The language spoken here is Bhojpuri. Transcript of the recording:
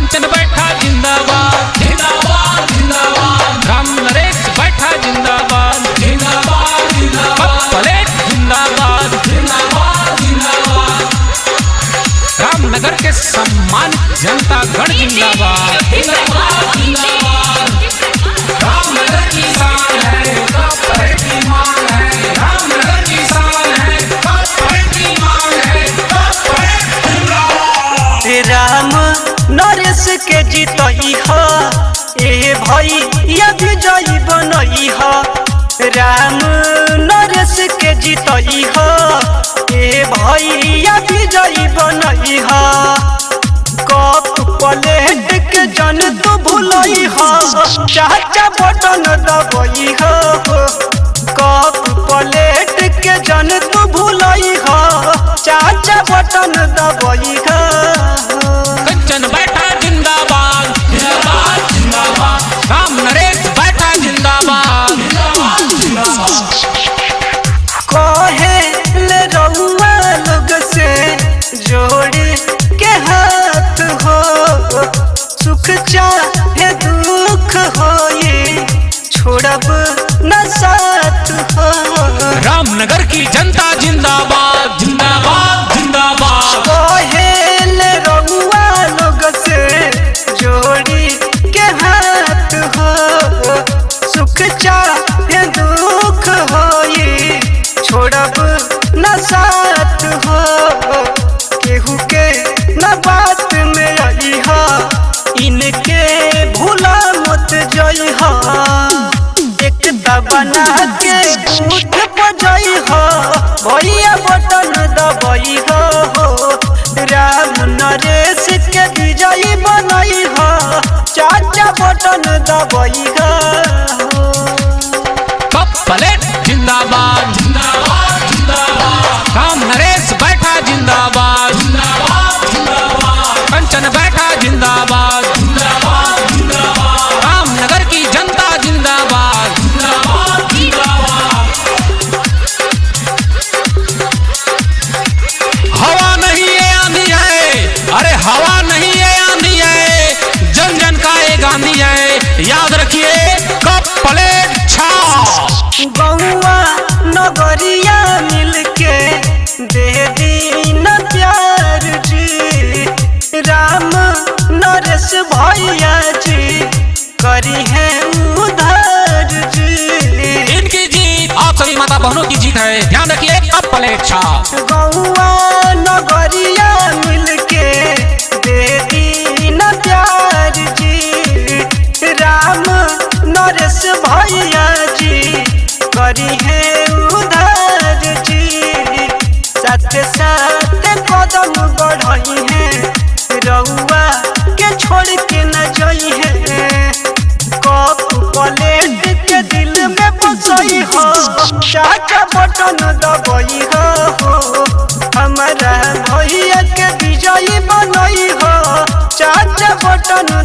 कंचन बैठा जिंदाबाद जिंदाबाद जिंदाबाद, राम नरेश बैठा जिंदाबाद जिंदाबाद जिंदाबाद, प्लेट जिंदाबाद जिंदाबाद जिंदाबाद, रामनगर के सम्मानित जनता गण जिंदाबाद जिंदाबाद जिंदाबाद, रामनगर की शान है प्लेट की मान है, रामनगर की शान है प्लेट की मान है, प्लेट जिंदाबाद। राम नरेश के जीतई ह ए भाई या विजयी बनई ह, राम नरेश के जीतई ह ए भाई या विजयी बनई ह, कप प्लेट के जन तू भूलई ह, चाचा बटन दबई ह, कप प्लेट के जन तू भूलई ह, चाचा बटन दबई ह। कंचन बैठा जिंदाबाद जिंदाबाद जिंदाबाद, राम नरेश बैठा जिंदाबाद जिंदाबाद जिंदाबाद, कहे ले रउआ लोग से जोड़ के हाथ हो, सुख चाहे दुख हो ये छोड़ब न साथ हो, रामनगर की जनता जिंदाबाद जिंदाबाद जिंदाबाद, कहे ले रउआ लोग से जोड़ी के हाथ हो, सुख चाहे दुख हो ये छोड़ब न साथ हो, केहू के न बात में आई हा, इनके भूला मत जई हा, एक बना के उठ बजई हा, भैया बटन दबई हो, राम नरेश के विजयी बनई हा, चाचा बटन दबई हो। कप प्लेट जिंदाबाद जिंदाबाद जिंदाबाद, राम नरेश बैठा जिंदाबाद जिंदाबाद जिंदाबाद, कंचन बैठा जिंदाबाद जिंदाबाद जिंदाबाद, रामनगर की जनता जिंदाबाद जिंदाबाद जिंदाबाद, हवा नहीं है आंधी है, अरे हवा नहीं है आंधी है, जन जन का ये गांधी है, याद रखिए कप प्लेट छा। गौवा नगरिया मिलके दे दीन प्यार जी, राम नरेश भैया जी करी है उधार जी, इनकी जीत आप सभी माता बहनों की जीत है, ध्यान रखिए कप प्लेट छा। गौवा नगरिया मिलके दे दीन प्यार जी, राम नरेश भैया जी करी है उधार जी, साथ साथ कदम बढ़ई है, रउआ के छोड़ के न जई है, कप प्लेट के दिल में बसई हो, चाचा बटन दबई हो, हमारा भैया के विजयी बनई हो, चाचा बटन